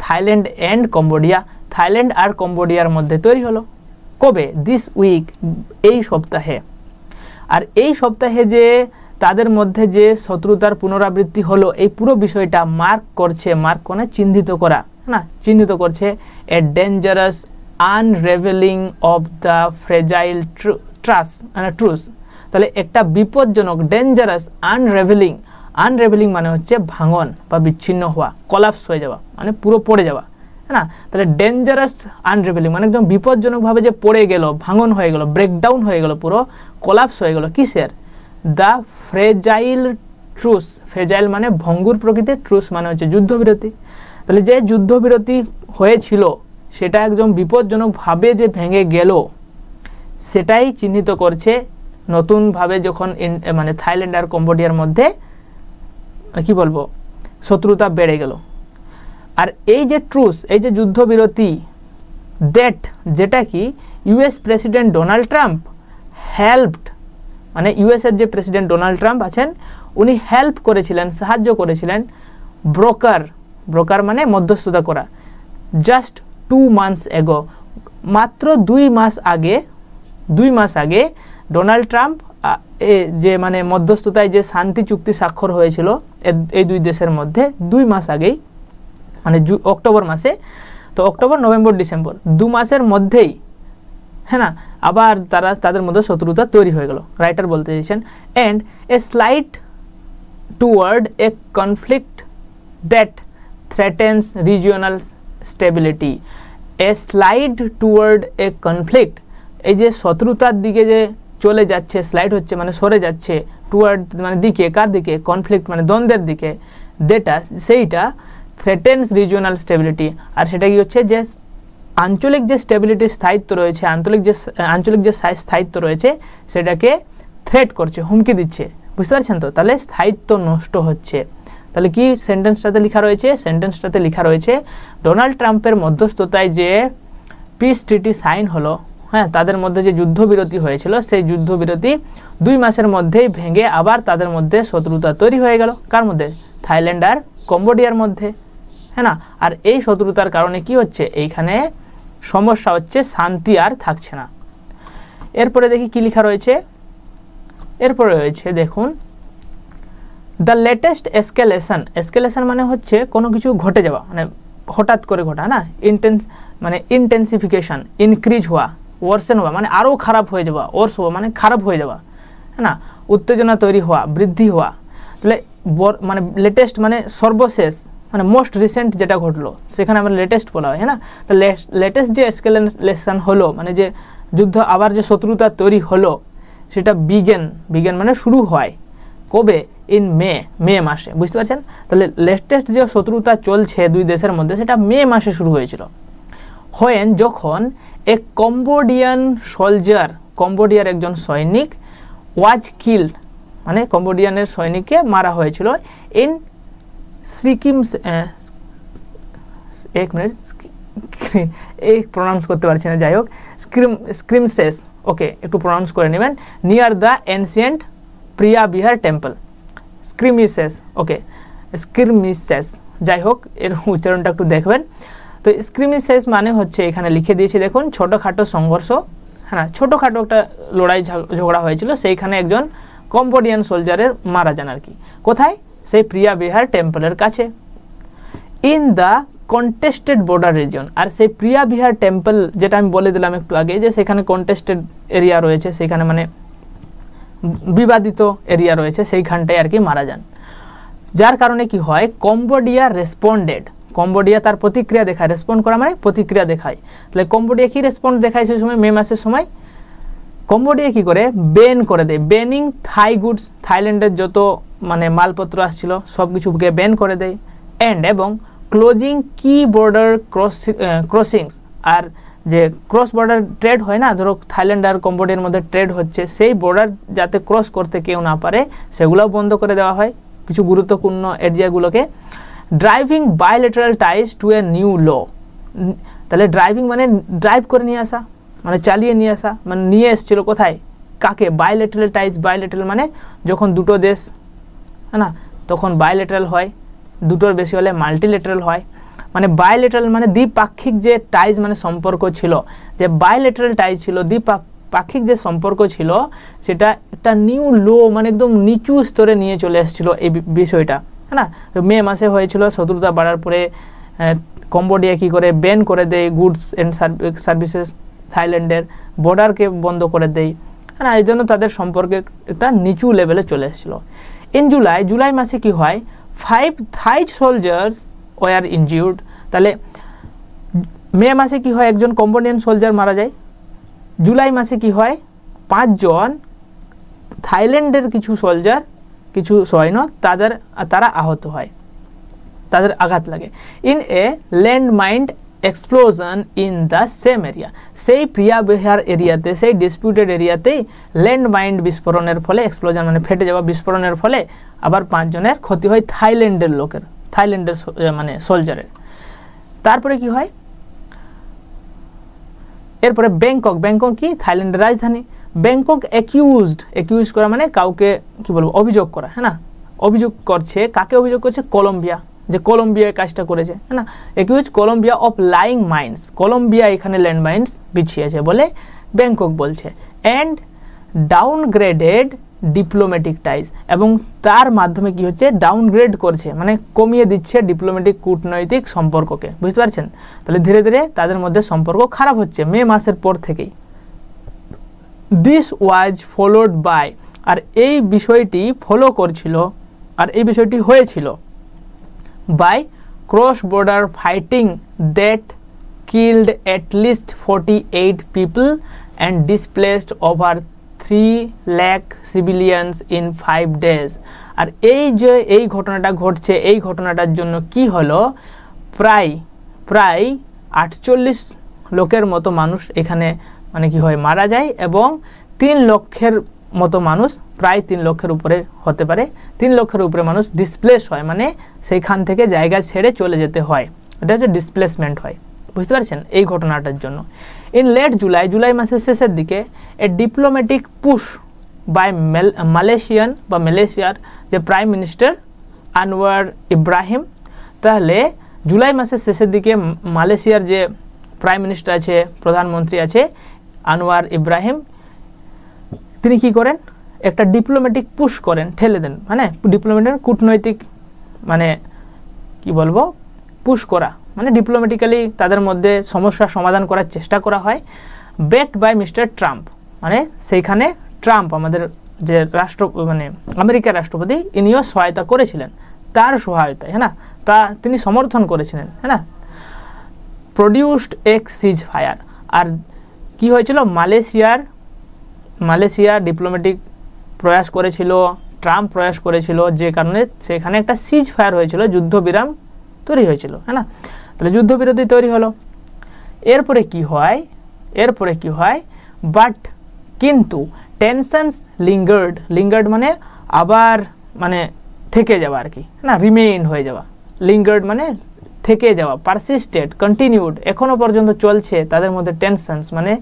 Thailand and Cambodia, Thailand আর কম্বোডিয়ার মধ্যে তৈরি হলো। কবে? দিস উইক, এই সপ্তাহে। আর এই সপ্তাহে যে তাদের মধ্যে যে শত্রুতার পুনরাবৃত্তি হলো, এই পুরো বিষয়টা মার্ক মানে চিহ্নিত করা, না চিহ্নিত করছে a dangerous unravelling of the fragile truce. তাহলে একটা বিপজ্জনক, ডেঞ্জারাস, আনরেভেলিং মানে হচ্ছে ভাঙন বা বিচ্ছিন্ন হওয়া, কলাপস হয়ে যাওয়া, মানে পুরো পড়ে যাওয়া, হ্যাঁ না। তাহলে ডেঞ্জারাস আনরেভেলিং মানে একদম বিপজ্জনকভাবে যে পড়ে গেল, ভাঙন হয়ে গেল, ব্রেকডাউন হয়ে গেল, পুরো কলাপস হয়ে গেল। কিসের? The fragile truce. ফ্রেজাইল মানে ভঙ্গুর প্রকৃতির, ট্রুস মানে হচ্ছে যুদ্ধবিরতি। তাহলে যে যুদ্ধবিরতি হয়েছিল সেটা একদম বিপজ্জনকভাবে যে ভেঙে গেল, সেটাই চিহ্নিত করছে নতুনভাবে যখন মানে থাইল্যান্ড আর কম্বোডিয়ার মধ্যে কি বলবো শত্রুতা বেড়ে গেল। আর এই যে ট্রুস, এই যে যুদ্ধবিরতি, যেটা কি US president Donald Trump helped, মানে ইউএসের যে প্রেসিডেন্ট ডোনাল্ড ট্রাম্প আছেন উনি হেল্প করেছিলেন, সাহায্য করেছিলেন ব্রোকার মানে মধ্যস্থতা করা, জাস্ট 2 months ago, মাত্র 2 মাস আগে ডোনাল্ড ট্রাম্প যে মানে মধ্যস্থতায় যে শান্তি চুক্তি স্বাক্ষর হয়েছিল এই দুই দেশের মধ্যে 2 মাস আগেই, মানে অক্টোবর মাসে, তো অক্টোবর, নভেম্বর, ডিসেম্বর 2 মাসের মধ্যেই, হ্যাঁ না, আবার তাদের মধ্যে শত্রুতা তৈরি হয়ে গেল। রাইটার বলতে চাইছেন and A slide toward A conflict that threatens regional stability. A slide toward A conflict, এই যে শত্রুতার দিকে যে চলে যাচ্ছে, স্লাইড হচ্ছে মানে সরে যাচ্ছে, টুয়ার্ড মানে দিকে, কার দিকে? কনফ্লিক্ট মানে দ্বন্দ্বের দিকে, সেইটা থ্রেটেন্স রিজিওনাল স্টেবিলিটি। আর সেটা কি হচ্ছে? যে আঞ্চলিক যে স্টেবিলিটির স্থায়িত্ব রয়েছে, আঞ্চলিক যে স্থায়িত্ব রয়েছে সেটাকে থ্রেট করছে, হুমকি দিচ্ছে। বুঝতে পারছেন তো? তাহলে স্থায়িত্ব নষ্ট হচ্ছে। তাহলে কি সেন্টেন্সটাতে লেখা রয়েছে ডোনাল্ড ট্রাম্পের মধ্যস্থতায় যে পিস ট্রিটি সাইন হলো, হ্যাঁ, তাদের মধ্যে যে যুদ্ধবিরতি হয়েছিল সেই যুদ্ধবিরতি 2 মাসের মধ্যেই ভেঙে আবার তাদের মধ্যে শত্রুতা তৈরি হয়ে গেল। কার মধ্যে? থাইল্যান্ড আর কম্বোডিয়ার মধ্যে, হ্যাঁ না। আর এই শত্রুতার কারণে কি হচ্ছে? এইখানে সমস্যা হচ্ছে, শান্তি আর থাকছে না। এরপরে দেখি কি লেখা রয়েছে। এরপরে রয়েছে দেখুন দ্য লেটেস্ট এসকেলেশন মানে হচ্ছে কোনো কিছু ঘটে যাওয়া, মানে হঠাৎ করে ঘটা, না ইন্টেন্সিফিকেশন, ইনক্রিজ হওয়া, ওয়ার্সেন হওয়া মানে আরও খারাপ হয়ে যাওয়া, ওয়ার্স হওয়া মানে খারাপ হয়ে যাওয়া, হ্যাঁ না, উত্তেজনা তৈরি হওয়া, বৃদ্ধি হওয়া। তাহলে মানে লেটেস্ট মানে সর্বশেষ, মানে মোস্ট রিসেন্ট যেটা ঘটলো সেখানে আমরা লেটেস্ট বলা হয়, হ্যাঁ না। তো লেটেস্ট যে এসকেলেশন হলো, মানে যে যুদ্ধ আবার যে শত্রুতা তৈরি হলো, সেটা বিগেন মানে শুরু হয় কবে? ইন মে মাসে। বুঝতে পারছেন? তাহলে লেটেস্ট যে শত্রুতা চলছে দুই দেশের মধ্যে সেটা মে মাসে শুরু হয়েছিল। যখন এ কম্বোডিয়ার একজন সৈনিক ওয়াজ কিল্ড, মানে কম্বোডিয়ানের সৈনিককে মারা হয়েছিল ইন প্রনাউন্স করতে পারছি না, যাই হোক, স্ক্রিমসেস, ওকে, একটু প্রনাউন্স করে নেবেন, near the ancient Preah Vihear temple. Skirmishes, যাই হোক, এর উচ্চারণটা একটু দেখবেন। তো স্ক্রিমিসেস মানে হচ্ছে এখানে লিখে দিয়েছি দেখুন, ছোটোখাটো সংঘর্ষ, হ্যাঁ, ছোটোখাটো একটা লড়াই ঝগড়া হয়েছিল, সেইখানে একজন কম্বোডিয়ান সোলজারের মারা যান আর কি। কোথায়? সেই প্রিয়া বিহার টেম্পলের কাছে, in the contested border region. আর সেই প্রিয়া বিহার টেম্পল যেটা আমি বলে দিলাম একটু আগে, যে সেখানে কন্টেস্টেড এরিয়া রয়েছে, সেখানে মানে বিবাদিত এরিয়া রয়েছে, সেইখানটায় আর কি মারা যান। যার কারণে কি হয়? কম্বোডিয়া তার প্রতিক্রিয়া দেখায়, রেসপন্ড করা মানে প্রতিক্রিয়া দেখায়। তাহলে কম্বোডিয়া কি রেসপন্ড দেখায় সেই সময়? মে মাসের সময় কম্বোডিয়া কি করে? বেন করে দেয়, বেনিং থাই গুডস, থাইল্যান্ডের যত মানে মালপত্র আসছিল সব কিছুকে বেন করে দেয়, এবং ক্লোজিং কি বর্ডার ক্রসিংস, আর যে ক্রস বর্ডার ট্রেড হয় না, ধরো থাইল্যান্ড আর কম্বোডিয়ার মধ্যে ট্রেড হচ্ছে, সেই বর্ডার যাতে ক্রস করতে কেউ না পারে সেগুলোও বন্ধ করে দেওয়া হয় কিছু গুরুত্বপূর্ণ এরিয়াগুলোকে। Driving bilateral ties to a new low, তাহলে ড্রাইভিং মানে ড্রাইভ করে নিয়ে আসা, মানে চালিয়ে নিয়ে আসা, মানে নিয়ে এসেছিল কোথায়, কাকে, বায়োলেটারাল টাইজ। বায়োলেটারাল মানে যখন দুটো দেশ, হ্যাঁ না, তখন বায়োলেটারাল হয়, দুটোর বেশি হলে মাল্টিলেটারাল হয়। মানে বায়োলেটারাল মানে দ্বিপাক্ষিক যে টাইজ মানে সম্পর্ক ছিল, যে বায়োলেটারাল টাইজ ছিল, দ্বিপাক্ষিক যে সম্পর্ক ছিল, সেটা একটা নিউ লো মানে একদম নিচু স্তরে নিয়ে চলে এসেছিল এই বিষয়টা, হ্যাঁ না। মে মাসে হয়েছিল, শত্রুতা বাড়ার পরে কম্বোডিয়া কী করে ব্যান করে দেয় গুডস অ্যান্ড সার্ভিসেস, থাইল্যান্ডের বর্ডারকে বন্ধ করে দেয়, হ্যাঁ না, এই জন্য তাদের সম্পর্কে একটা নিচু লেভেলে চলে এসেছিলো। ইন জুলাই মাসে কি হয়, 5 থাই সোলজার্স ওয়ার ইনজিউর্ড, তাহলে মে মাসে কি হয়, একজন কম্বোডিয়ান সোলজার মারা যায়। জুলাই মাসে কি হয়, 5 জন থাইল্যান্ডের কিছু সোলজার, কিছু সৈন্য তারা আহত হয়, তাদের আঘাত লাগে। In a landmine explosion in the same area, সেই প্রিয়া বিহার এরিয়াতে, সেই ডিসপিউটেড এরিয়াতেই ল্যান্ডমাইন বিস্ফোরণের ফলে, এক্সপ্লোজন মানে ফেটে যাওয়া, বিস্ফোরণের ফলে আবার 5 জনের ক্ষতি হয়, থাইল্যান্ডের লোকের, থাইল্যান্ডের মানে সোলজারের। তারপরে কি হয়, এরপরে ব্যাংকক কি থাইল্যান্ডের রাজধানী, ব্যাংকক অ্যাকিউজ করা মানে কাউকে কি বলবো, অভিযোগ করা, হ্যাঁ না, অভিযোগ করছে, কাকে অভিযোগ করছে, কলম্বিয়া, যে কলম্বিয়া কাজটা করেছে, হ্যাঁ না, accuse Colombia of laying mines, Colombia এখানে ল্যান্ড মাইন্স বিছিয়েছে বলে ব্যাংকক বলছে। অ্যান্ড ডাউনগ্রেডেড ডিপ্লোম্যাটিক টাইজ, এবং তার মাধ্যমে কি হচ্ছে, ডাউনগ্রেড করছে মানে কমিয়ে দিচ্ছে ডিপ্লোম্যাটিক কূটনৈতিক সম্পর্ককে, বুঝতে পারছেন। তাহলে ধীরে ধীরে তাদের মধ্যে সম্পর্ক খারাপ হচ্ছে মে মাসের পর থেকেই। দিস ওয়াজ ফলোড বাই, আর এই বিষয়টি ফলো করছিল, আর এই বিষয়টি হয়েছিল by cross border fighting that killed at least 48 people and displaced over 3 lakh civilians in 5 days। আর এই যে এই ঘটনাটা ঘটছে, এই ঘটনাটার জন্য কি হলো, প্রায় 48 লোকের মতো মানুষ এখানে মানে কি হয়, মারা যায়, এবং 3 লক্ষের মতো মানুষ, প্রায় 3 লক্ষের উপরে হতে পারে, 3 লক্ষের উপরে মানুষ ডিসপ্লেস হয়, মানে সেইখান থেকে জায়গা ছেড়ে চলে যেতে হয়, এটা হচ্ছে ডিসপ্লেসমেন্ট হয়, বুঝতে পারছেন এই ঘটনাটার জন্য। ইন লেট জুলাই মাসের শেষের দিকে এ ডিপ্লোম্যাটিক পুশ বাই মালয়েশিয়ার যে প্রাইম মিনিস্টার আনোয়ার ইব্রাহিম, তাহলে জুলাই মাসের শেষের দিকে মালয়েশিয়ার যে প্রাইম মিনিস্টার আছে, প্রধানমন্ত্রী আছে আনোয়ার ইব্রাহিম, তিনি কি করেন, একটা ডিপ্লোম্যাটিক পুশ করেন, ঠেলে দেন, মানে ডিপ্লোম্যাটিক কূটনৈতিক মানে কি বলবো, পুশ করা মানে ডিপ্লোম্যাটিক্যালি তাদের মধ্যে সমস্যার সমাধান করার চেষ্টা করা হয়, ব্যাকড বাই মিস্টার ট্রাম্প, মানে সেইখানে ট্রাম্প আমাদের যে মানে আমেরিকার রাষ্ট্রপতি, ইনিও সহায়তা করেছিলেন, তার সহায়তায়, হ্যাঁ না, তিনি সমর্থন করেছিলেন, হ্যাঁ না। প্রডিউসড এক সিজ ফায়ার, আর কি হয়েছিল, মালয়েশিয়া ডিপ্লোম্যাটিক প্রয়াস করেছিল, ট্রাম্প প্রয়াস করেছিল, যে কারণে সেখানে একটা সিজ ফায়ার হয়েছিল, যুদ্ধবিরাম তৈরি হয়েছিল, হ্যাঁ না। তাহলে যুদ্ধবিরতি তৈরি হলো। এরপরে কি হয়, বাট কিন্তু টেনশনস লিঙ্গার্ড মানে আবার মানে থেকে যাওয়া আর কি, না, রিমেইন হয়ে যাওয়া, লিঙ্গার্ড মানে থেকে যাওয়া, পারসিস্টেড, কন্টিনিউড, এখনো পর্যন্ত চলছে তাদের মধ্যে, টেনশনস মানে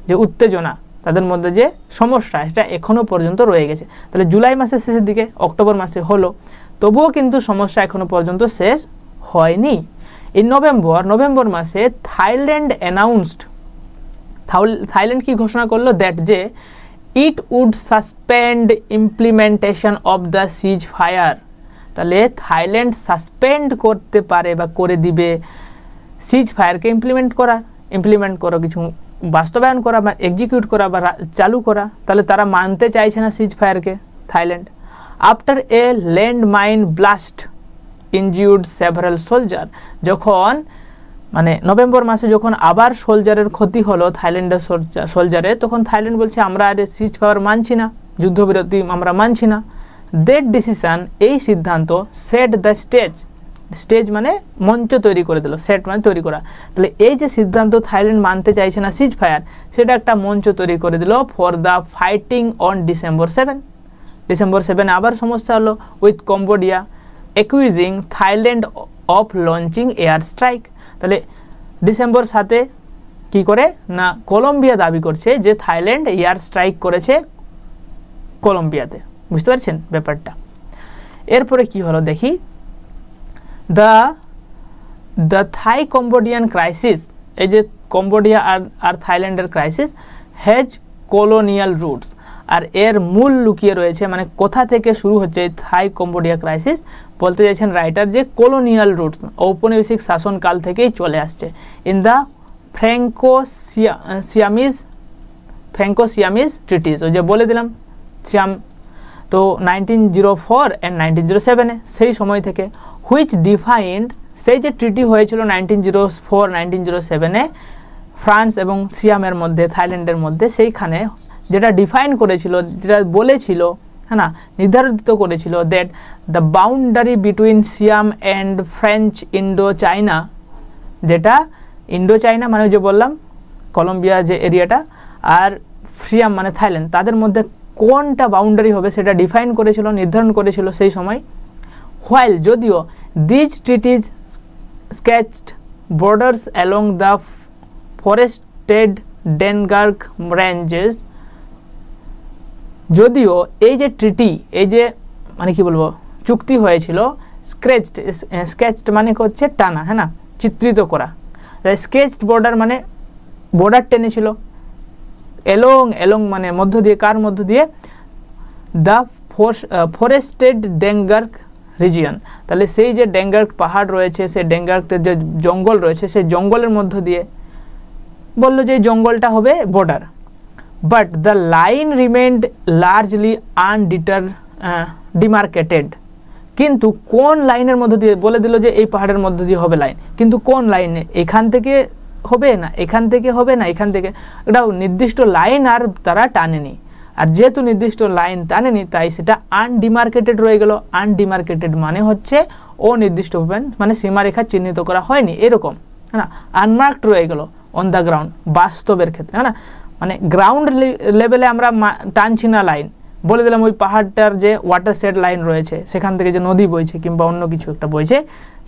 যে উত্তেজনা, তাদের মধ্যে যে সমস্যা, এটা এখনো পর্যন্ত রয়ে গেছে। তাহলে জুলাই মাসের শেষের দিকে, অক্টোবর মাসে হলো, তবুও কিন্তু সমস্যা এখনো পর্যন্ত শেষ হয়নি। এই নভেম্বর মাসে থাইল্যান্ড কি ঘোষণা করলো, দ্যাট যে it would suspend implementation of the ceasefire, তাহলে থাইল্যান্ড সাসপেন্ড করতে পারে বা করে দিবে সিজ ফায়ারকে ইমপ্লিমেন্ট করা, কিছু বাস্তবায়ন করা বা এক্সিকিউট করা বা চালু করা। তাহলে তারা মানতে চাইছে না সিজ ফায়ারকে Thailand. After a land mine blast injured several soldier, যখন মানে নভেম্বর মাসে যখন আবার সোলজারের ক্ষতি হলো থাইল্যান্ডের সোলজারের, তখন থাইল্যান্ড বলছে আমরা আর সিজ ফায়ার মানছি না, যুদ্ধবিরতি আমরা মানছি না। দ্যাট ডিসিশন, এই সিদ্ধান্ত, সেট দ্য স্টেজ, স্টেজ মানে মঞ্চ তৈরি করে দিল, সেট মানে তৈরি করা। তাহলে এই যে সিদ্ধান্ত থাইল্যান্ড মানতে চাইছে না সিজ ফায়ার, সেটা একটা মঞ্চ তৈরি করে দিল for the fighting on December 7। December 7 আবার সমস্যা হলো with Cambodia accusing Thailand of launching air strike. তাহলে ডিসেম্বর 7 কি করে না কলম্বিয়া দাবি করছে যে থাইল্যান্ড এয়ার স্ট্রাইক করেছে কলম্বিয়াতে। বুঝতে পারছেন ব্যাপারটা। এরপরে কি হলো দেখি, দ্য থাই কম্বোডিয়ান ক্রাইসিস, এই যে কম্বোডিয়া আর থাইল্যান্ডের ক্রাইসিস হ্যাজ কলোনিয়াল রুটস, আর এর মূল লুকিয়ে রয়েছে মানে কোথা থেকে শুরু হচ্ছে এই থাই কম্বোডিয়া ক্রাইসিস, বলতে চাইছেন রাইটার যে কলোনিয়াল রুটস ঔপনিবেশিক শাসনকাল থেকেই চলে আসছে। ইন দ্য ফ্র্যাঙ্কো-সিয়ামিজ ট্রিটিস, ওই যে বলে দিলাম সিয়াম, তো 1904 অ্যান্ড 1907 সেই সময় থেকে, হুইচ ডিফাইন্ড, সেই যে ট্রিটি হয়েছিল 1904-1907 ফ্রান্স এবং সিয়ামের মধ্যে, থাইল্যান্ডের মধ্যে, সেইখানে যেটা ডিফাইন করেছিল, যেটা বলেছিল, হ্যাঁ না, নির্ধারিত করেছিল that the boundary between Siam and French Indo China, যেটা ইন্ডো চাইনা মানে যে বললাম কলম্বিয়া যে এরিয়াটা, আর সিয়াম মানে থাইল্যান্ড, তাদের মধ্যে কোনটা বাউন্ডারি হবে সেটা ডিফাইন করেছিল, নির্ধারণ করেছিল সেই সময়। হোয়াইল, যদিও these treaties sketched borders along the forested Dangrek ranges, যদিও এই যে ট্রিটি, এই যে মানে কি বলবো চুক্তি হয়েছিল, স্কেচড মানে হচ্ছে টানা, হ্যাঁ না, চিত্রিত করা, স্কেচড বর্ডার মানে বর্ডার টেনেছিল, এলং মানে মধ্য দিয়ে, কার মধ্য দিয়ে, দ্য ফরেস্টেড ডেনগার্ক রিজিয়ন, তাহলে সেই যে ডেনগার্ক পাহাড় রয়েছে, সেই ডেনগার্কের যে জঙ্গল রয়েছে, সেই জঙ্গলের মধ্য দিয়ে বললো যে জঙ্গলটা হবে বর্ডার। But the line remained largely demarcated, কিন্তু কোন লাইনের মধ্য দিয়ে, বলে দিল যে এই পাহাড়ের মধ্য দিয়ে হবে লাইন, কিন্তু কোন লাইনে, এখান থেকে হবে না, এখান থেকে হবে না, এখান থেকে, এটা নির্দিষ্ট লাইন আর তারা টানেনি, আর যেহেতু নির্দিষ্ট লাইন টানেনি তাই সেটা আনডিমার্কেটেড রয়ে গেল। আনডিমার্কেটেড মানে হচ্ছে অনির্দিষ্টভাবে, মানে সীমারেখা চিহ্নিত করা হয়নি এরকম, হ্যাঁ না, আনমার্কড রয়ে গেল অন দ্য গ্রাউন্ড, বাস্তবের ক্ষেত্রে, হ্যাঁ না, মানে গ্রাউন্ড লেভেলে আমরা টানছি না লাইন, বলে দিলাম ওই পাহাড়টার যে ওয়াটার সেট লাইন রয়েছে, সেখান থেকে যে নদী বইছে কিংবা অন্য কিছু একটা বইছে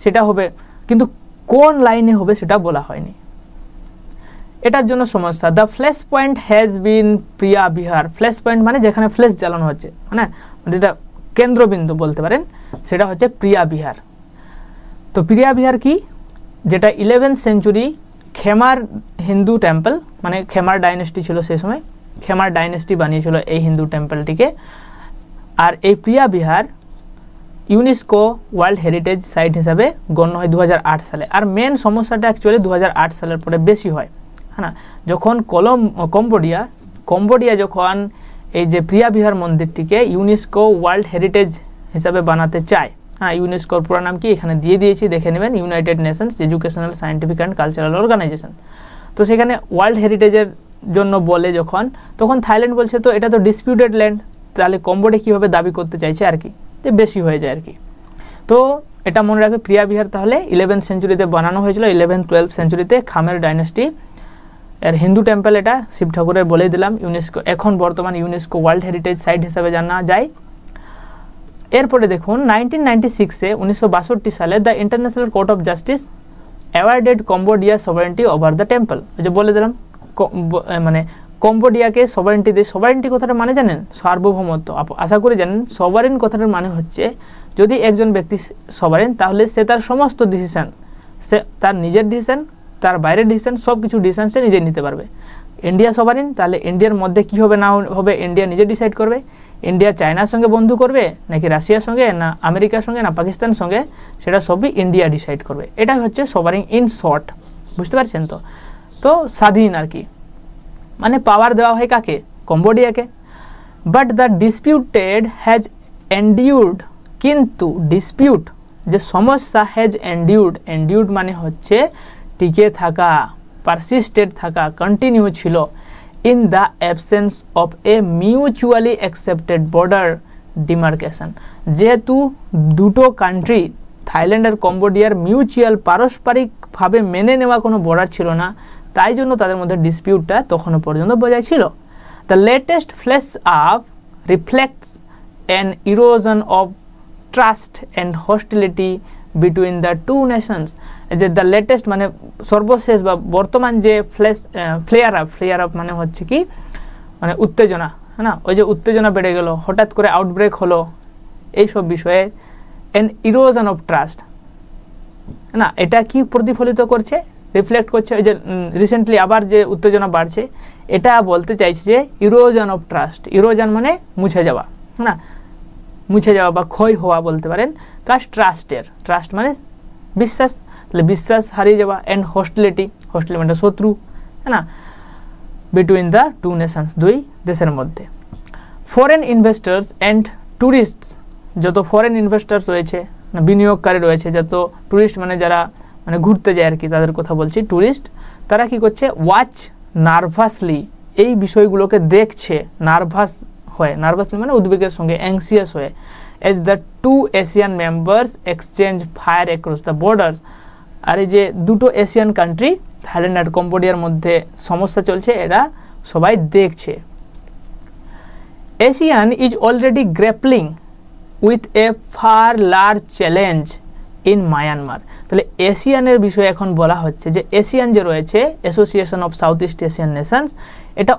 সেটা হবে, কিন্তু কোন লাইনে হবে সেটা বলা হয়নি, এটার জন্য সমস্যা। The flash point has been Priya Bihar, flash point মানে যেখানে ফ্ল্যাশ জ্বালানো হচ্ছে, মানে যেটা কেন্দ্রবিন্দু বলতে পারেন, সেটা হচ্ছে প্রিয়া বিহার। তো প্রিয়া বিহার কি, যেটা 11th সেঞ্চুরি খেমার হিন্দু টেম্পল, মানে খেমার ডাইনেস্টি ছিল সেই সময়, খেমার ডাইনেস্টি বানিয়েছিল এই হিন্দু টেম্পলটিকে। আর এই Preah Vihear UNESCO World Heritage site হিসাবে গণ্য হয় 2008 সালে। আর মেন সমস্যাটা অ্যাকচুয়ালি 2008 সালের পরে বেশি হয়, হ্যাঁ না, যখন কম্বোডিয়া যখন এই যে প্রিয়া বিহার মন্দিরটিকে ইউনেস্কো ওয়ার্ল্ড হেরিটেজ হিসাবে বানাতে চায়, হ্যাঁ, ইউনেস্কোর পুরো নাম কি এখানে দিয়ে দিয়েছি, দেখে নেবেন, United Nations Educational Scientific and Cultural Organization. তো সেখানে ওয়ার্ল্ড হেরিটেজের জন্য বলে যখন, তখন থাইল্যান্ড বলছে তো এটা তো ডিসপিউটেড ল্যান্ড, তাহলে কম্বোডিয়া কীভাবে দাবি করতে চাইছে আর কি, যে বেশি হয়ে যায় আর কি। তো এটা মনে রাখবে, প্রিয়া বিহার তাহলে 11th সেঞ্চুরিতে বানানো হয়েছিল, 11-12 সেঞ্চুরিতে খামের ডাইনেস্টি এর হিন্দু টেম্পল, এটা শিব ঠাকুরের বলে দিলাম, ইউনেস্কো এখন বর্তমান ইউনেস্কো ওয়ার্ল্ড হেরিটেজ সাইট হিসাবে জানা যায়। এরপরে দেখুন 1996-এ 1962 সালে the international court of justice awarded Cambodia sovereignty over the temple, যে বলে দিলাম মানে কম্বোডিয়াকে সভারেন্টি দিয়ে, সভারেন্টি কথাটা মানে জানেন সার্বভৌমত্ব, আশা করি জানেন। সভারেন কথাটার মানে হচ্ছে যদি একজন ব্যক্তি সভারেন তাহলে সে তার সমস্ত ডিসিশন, সে তার নিজের ডিসিশন, তার বাইরের ডিসিশন, সব কিছু ডিসিশন সে নিজে নিতে পারবে। ইন্ডিয়া সভারেন, তাহলে ইন্ডিয়ার মধ্যে কী হবে না হবে ইন্ডিয়া নিজে ডিসাইড করবে। ইন্ডিয়া চায়নার সঙ্গে বন্ধু করবে নাকি রাশিয়ার সঙ্গে, না আমেরিকার সঙ্গে, না পাকিস্তানের সঙ্গে, সেটা সবই ইন্ডিয়া ডিসাইড করবে। এটাই হচ্ছে সভারেন ইন শর্ট, বুঝতে পারছেন তো। তো স্বাধীন আর কি, মানে পাওয়ার দেওয়া হয় কাকে, কম্বোডিয়াকে। বাট দ্য ডিসপিউটেড হ্যাজ এন্ডিউর্ড, কিন্তু ডিসপিউট যে সমস্যা, হ্যাজ এন্ডিউর্ড মানে হচ্ছে টিকে থাকা, পারসিস্টেড থাকা, কন্টিনিউ ছিল, in the absence of A mutually accepted border demarcation, যেহেতু দুটো কান্ট্রি থাইল্যান্ড আর কম্বোডিয়ার মিউচুয়াল পারস্পরিকভাবে মেনে নেওয়া কোনো বর্ডার ছিল না, তাই জন্য তাদের মধ্যে ডিসপিউটটা তখনও পর্যন্ত বজায় ছিল। The latest flare up reflects an erosion of trust and hostility between the two nations. যে দ্য লেটেস্ট মানে সর্বশেষ বা বর্তমান যে ফ্লেয়ার আপ মানে হচ্ছে কি, মানে উত্তেজনা, হ্যাঁ না, ওই যে উত্তেজনা বেড়ে গেল, হঠাৎ করে আউটব্রেক হলো, এইসব বিষয়ে অ্যান ইরোশন অফ ট্রাস্ট, না, এটা কি প্রতিফলিত করছে, রিফ্লেক্ট করছে, ওই যে রিসেন্টলি আবার যে উত্তেজনা বাড়ছে, এটা বলতে চাইছে যে ইরোশন অফ ট্রাস্ট। ইরোশন মানে মুছে যাওয়া, না, মুছে যাওয়া বা ক্ষয় হওয়া বলতে পারেন। ট্রাস্টের, ট্রাস্ট মানে বিশ্বাস, তাহলে বিশ্বাস হারিয়ে যাওয়া। অ্যান্ড হস্টিলিটি, হস্টিলিটি মানে শত্রু, হ্যাঁ না, বিটুইন দ্য টু নেশনস, দুই দেশের মধ্যে। ফরেন ইনভেস্টার্স অ্যান্ড ট্যুরিস্টস, যত ফরেন ইনভেস্টার্স রয়েছে, বিনিয়োগকারী রয়েছে, যত ট্যুরিস্ট মানে যারা মানে ঘুরতে যায় আর কি, তাদের কথা বলছি, ট্যুরিস্ট, তারা কি করছে, ওয়াচ নার্ভাসলি, এই বিষয়গুলোকে দেখছে, নার্ভাস হয়ে, নার্ভাসলি মানে উদ্বেগের সঙ্গে, অ্যাংসিয়াস হয়ে, as the two ASEAN members exchange fire across the borders. আর এই যে দুটো এশিয়ান কান্ট্রি থাইল্যান্ড আর কম্বোডিয়ার মধ্যে সমস্যা চলছে, এরা সবাই দেখছে। Asian is already grappling with a fur large challenge in Myanmar. তাহলে এশিয়ানের বিষয়ে এখন বলা হচ্ছে যে এশিয়ান যে রয়েছে, association of south east Asian Nations, এটা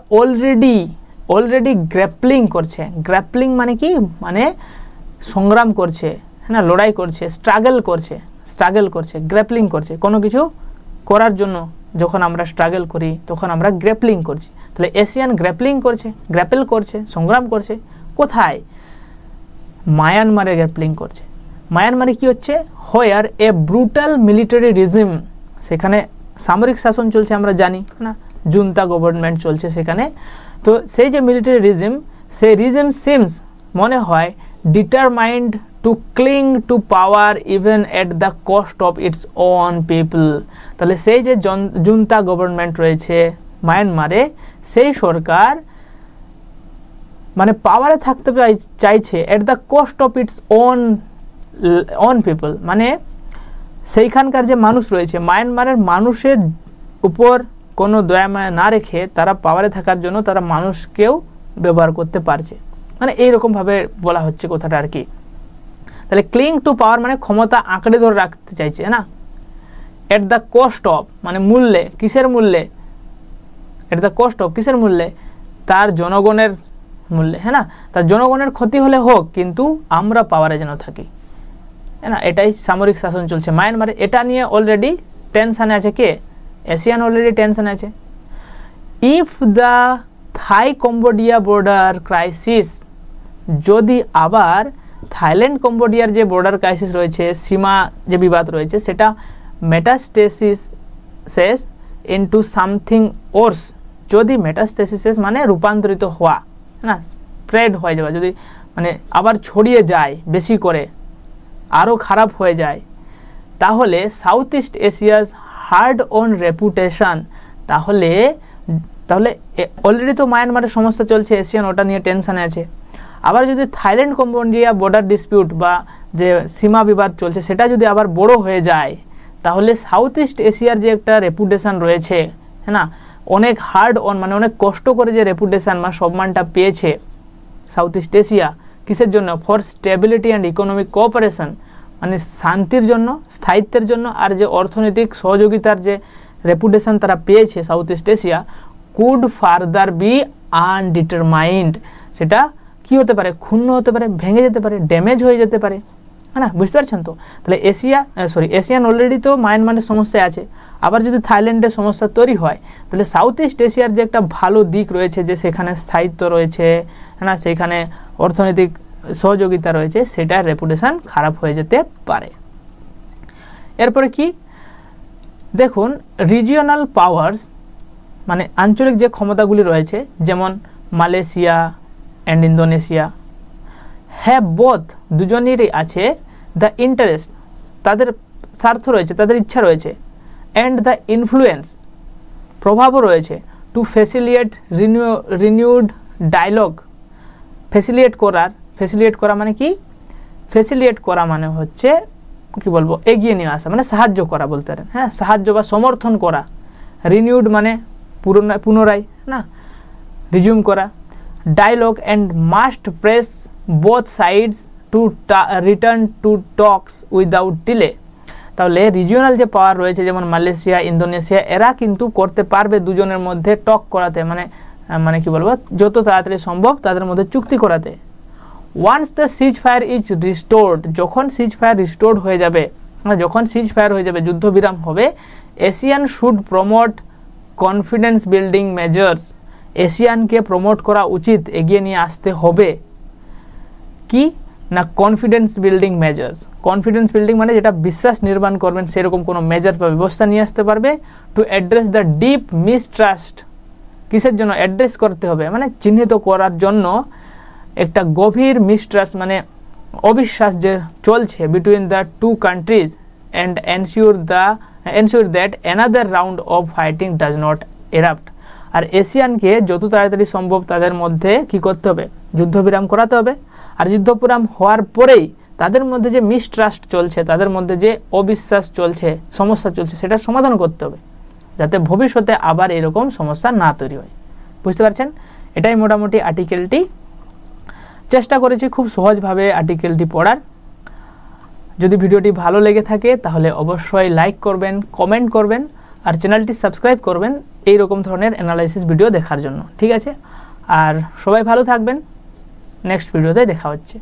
অলরেডি গ্র্যাপলিং করছে। গ্র্যাপলিং মানে কি, মানে সংগ্রাম করছে, হ্যাঁ, লড়াই করছে, স্ট্রাগল করছে, গ্র্যাপলিং করছে। কোনো কিছু করার জন্য যখন আমরা স্ট্রাগল করি তখন আমরা গ্র্যাপলিং করছি। তাহলে এশিয়ান গ্র্যাপলিং করছে, গ্র্যাপেল করছে, সংগ্রাম করছে। কোথায়? মায়ানমারে গ্র্যাপলিং করছে। মায়ানমারে কি হচ্ছে, হোয়ার এ ব্রুটাল মিলিটারি রিজিম, সেখানে সামরিক শাসন চলছে, আমরা জানি না, জুন্তা গভর্নমেন্ট চলছে সেখানে। তো সেই যে মিলিটারি রিজিম, সেই রিজিম সিমস, মনে হয়, determined to ক্লিং two power even at the cost of its own people. তাহলে সেই যে জুন্তা গভর্নমেন্ট রয়েছে মায়ানমারে, সেই সরকার মানে পাওয়ারে থাকতে চাইছে at the cost of its own people, মানে সেইখানকার যে মানুষ রয়েছে, মায়ানমারের মানুষের উপর কোনো দয়ামায়া না রেখে তারা পাওয়ারে থাকার জন্য তারা মানুষকেও ব্যবহার করতে পারছে, মানে এইরকমভাবে বলা হচ্ছে কথাটা আর কি। তাহলে ক্লিং টু পাওয়ার মানে ক্ষমতা আঁকড়ে ধরে রাখতে চাইছে, না। এট দ্য কস্ট অফ মানে মূল্যে, কিসের মূল্যে, এট দ্য কস্ট অফ কিসের মূল্যে, তার জনগণের মূল্যে, হ্যাঁ না, তার জনগণের ক্ষতি হলে হোক, কিন্তু আমরা পাওয়ারে যেন থাকি, হ্যাঁ না, এটাই সামরিক শাসন চলছে মায়ানমারে। এটা নিয়ে অলরেডি টেনশানে আছে কে, এশিয়ান অলরেডি টেনশানে আছে। If the Thai Cambodia border crisis, যদি আবার থাইল্যান্ড কম্বোডিয়ার যে বর্ডার ক্রাইসিস রয়েছে, সীমা যে বিবাদ রয়েছে, সেটা মেটাস্টেসিস ইনটু সামথিং ওর্স, যদি মেটাস্টেসিস মানে রূপান্তরিত হওয়া, না, স্প্রেড হয়ে যাওয়া, যদি মানে আবার ছড়িয়ে যায় বেশি করে, আরও খারাপ হয়ে যায়, তাহলে south east Asia's hard on reputation, তাহলে অলরেডি তো মায়ানমারের সমস্যা চলছে, এশিয়ান ওটা নিয়ে টেনশানে আছে। আবার যদি থাইল্যান্ড কম্বোডিয়া বর্ডার ডিসপিউট বা যে সীমা বিবাদ চলছে সেটা যদি আবার বড় হয়ে যায়, তাহলে সাউথ ইস্ট এশিয়ার যে একটা রেপুটেশন রয়েছে, হ্যাঁ না, অনেক হার্ড অন মানে অনেক কষ্ট করে যে রেপুটেশন বা সম্মানটা পেয়েছে সাউথ ইস্ট এশিয়া, কিসের জন্য, for stability and economic cooperation, মানে শান্তির জন্য, স্থায়িত্বের জন্য, আর যে অর্থনৈতিক সহযোগিতার যে রেপুটেশন তারা পেয়েছে South East Asia, could further be undermined, সেটা কি হতে পারে, ক্ষুণ্ণ হতে পারে, ভেঙে যেতে পারে, ড্যামেজ হয়ে যেতে পারে, হ্যাঁ না, বুঝতে পারছেন তো। তাহলে এশিয়ান অলরেডি তো মায়ানমারের সমস্যায় আছে, আবার যদি থাইল্যান্ডের সমস্যা তৈরি হয়, তাহলে সাউথ ইস্ট এশিয়ার যে একটা ভালো দিক রয়েছে, যে সেখানে স্থায়িত্ব রয়েছে, হ্যাঁ না, সেখানে অর্থনৈতিক সহযোগিতা রয়েছে, সেটার রেপুটেশন খারাপ হয়ে যেতে পারে। এরপরে কি দেখুন, রিজিওনাল পাওয়ার্স মানে আঞ্চলিক যে ক্ষমতাগুলি রয়েছে, যেমন Malaysia and Indonesia, have both, দুজনেরই আছে, দ্য ইন্টারেস্ট, তাদের স্বার্থ রয়েছে, তাদের ইচ্ছা রয়েছে, অ্যান্ড দ্য ইনফ্লুয়েন্স, প্রভাবও রয়েছে, to facilitate renewed dialogue, facilitate করা মানে কি, ফ্যাসিলিয়েট করা মানে হচ্ছে কি বলবো এগিয়ে নিয়ে আসা, মানে সাহায্য করা বলতে পারেন, হ্যাঁ সাহায্য বা সমর্থন করা। রিনিউড মানে পুনরায় না, রিজিউম করা। Dialogue and must press both sides to return to talks without delay. তাহলে রিজিওনাল যে পাওয়ার রয়েছে যেমন মালয়েশিয়া, ইন্দোনেশিয়া, এরা কিন্তু করতে পারবে দুজনের মধ্যে টক করাতে, মানে কি বলবো যত তাড়াতাড়ি সম্ভব তাদের মধ্যে চুক্তি করাতে। Once the ceasefire is restored, যখন সিজ ফায়ার রিস্টোর্ড হয়ে যাবে, মানে যখন সিজ ফায়ার হয়ে যাবে, যুদ্ধবিরাম হবে, ASEAN should promote confidence building measures, এশিয়ানকে প্রমোট করা উচিত, এগিয়ে নিয়ে আসতে হবে কি না confidence building measures. Confidence building মানে যেটা বিশ্বাস নির্মাণ করবেন সেরকম কোনো মেজার বা ব্যবস্থা নিয়ে আসতে পারবে। To address the deep mistrust, কিসের জন্য অ্যাড্রেস করতে হবে, মানে চিহ্নিত করার জন্য একটা গভীর মিসট্রাস্ট মানে অবিশ্বাস যে চলছে between the two countries and ensure that another round of fighting does not erupt. আর এশিয়ানকে যত তাড়াতাড়ি সম্ভব তাদের মধ্যে কি করতে হবে, যুদ্ধবিরাম করাতে হবে। আর যুদ্ধবিরাম হওয়ার পরেই তাদের মধ্যে যে মিসট্রাস্ট চলছে, তাদের মধ্যে যে অবিশ্বাস চলছে, সমস্যা চলছে, সেটার সমাধান করতে হবে যাতে ভবিষ্যতে আবার এরকম সমস্যা না তৈরি হয়। বুঝতে পারছেন? এটাই মোটামুটি আর্টিকেলটি। চেষ্টা করেছি খুব সহজভাবে আর্টিকেলটি পড়ার। যদি ভিডিওটি ভালো লেগে থাকে তাহলে অবশ্যই লাইক করবেন, কমেন্ট করবেন আর চ্যানেলটি সাবস্ক্রাইব করবেন এই রকম ধরনের অ্যানালাইসিস ভিডিও দেখার জন্য। ঠিক আছে? আর সবাই ভালো থাকবেন, নেক্সট ভিডিওতে দেখা হচ্ছে।